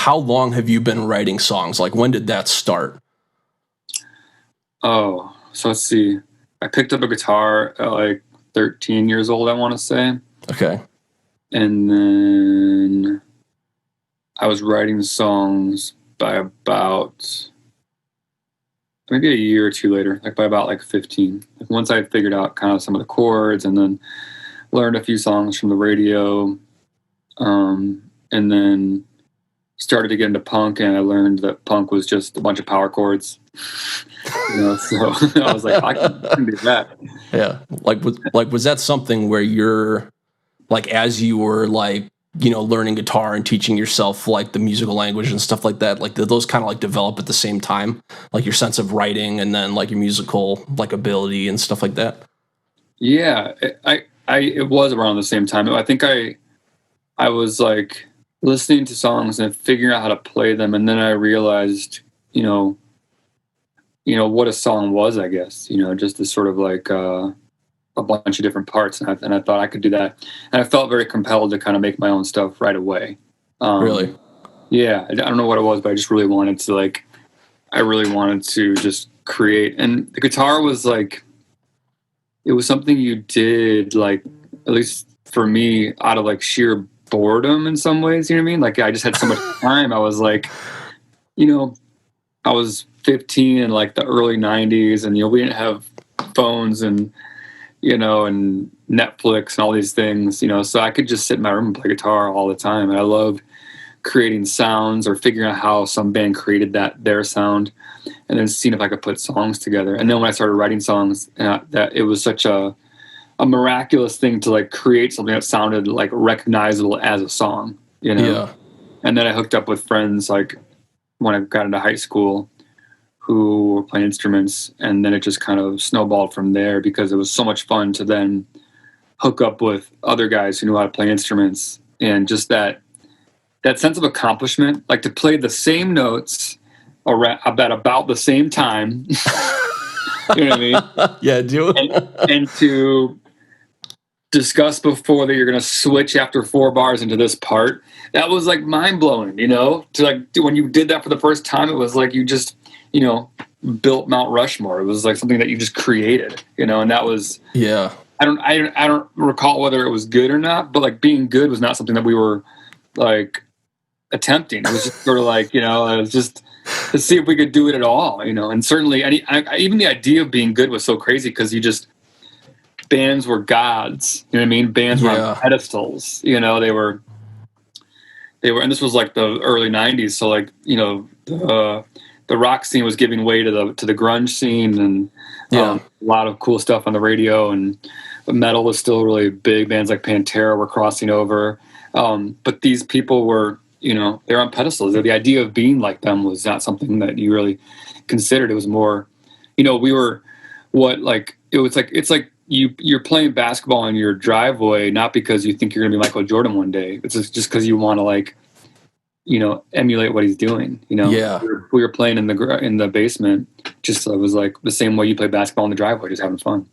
how long have you been writing songs? Like, when did that start? Oh, so let's see. I picked up a guitar at like 13 years old, I want to say. Okay. And then I was writing songs by about maybe a year or two later, like by about like 15. Like once I had figured out kind of some of the chords and then learned a few songs from the radio, and then started to get into punk, and I learned that punk was just a bunch of power chords. So I was like, I can do that. Yeah. Was that something where you're like, as you were like, learning guitar and teaching yourself like the musical language and stuff like that, like did those kind of like develop at the same time, like your sense of writing and then like your musical like ability and stuff like that? Yeah, it was around the same time. I think I was like listening to songs and figuring out how to play them, and then I realized, what a song was, I guess, just this sort of like a bunch of different parts, and I thought I could do that, and I felt very compelled to kind of make my own stuff right away. Really? Yeah, I don't know what it was, but I just really wanted to just create, and the guitar was like, it was something you did, like, at least for me, out of like sheer boredom in some ways, you know what I mean? Like I just had so much time. I was like, I was 15 in like the early 90s, and we didn't have phones and and Netflix and all these things, so I could just sit in my room and play guitar all the time. And I loved creating sounds or figuring out how some band created their sound, and then seeing if I could put songs together. And then when I started writing songs, that it was such a miraculous thing to like create something that sounded like recognizable as a song, Yeah. And then I hooked up with friends like when I got into high school who were playing instruments, and then it just kind of snowballed from there because it was so much fun to then hook up with other guys who knew how to play instruments, and just that sense of accomplishment, like to play the same notes at about the same time. You know what I mean? Yeah, do and to discuss before that you're going to switch after 4 bars into this part. That was like mind blowing, to like when you did that for the first time, it was like you just, built Mount Rushmore. It was like something that you just created, and that was, yeah. I don't recall whether it was good or not, but like being good was not something that we were like attempting. It was just sort of like, it was just to see if we could do it at all, and certainly even the idea of being good was so crazy because bands were gods, you know what I mean? Bands were on pedestals, they were, and this was like the early 90s. So like, the rock scene was giving way to the grunge scene, and a lot of cool stuff on the radio, and metal was still really big. Bands like Pantera were crossing over. But these people were, they're on pedestals. The idea of being like them was not something that you really considered. It was more, we were it's like you're playing basketball in your driveway, not because you think you're going to be Michael Jordan one day. It's just because you want to like, emulate what he's doing. Yeah. We were playing in the basement. Just it was like the same way you play basketball in the driveway, just having fun.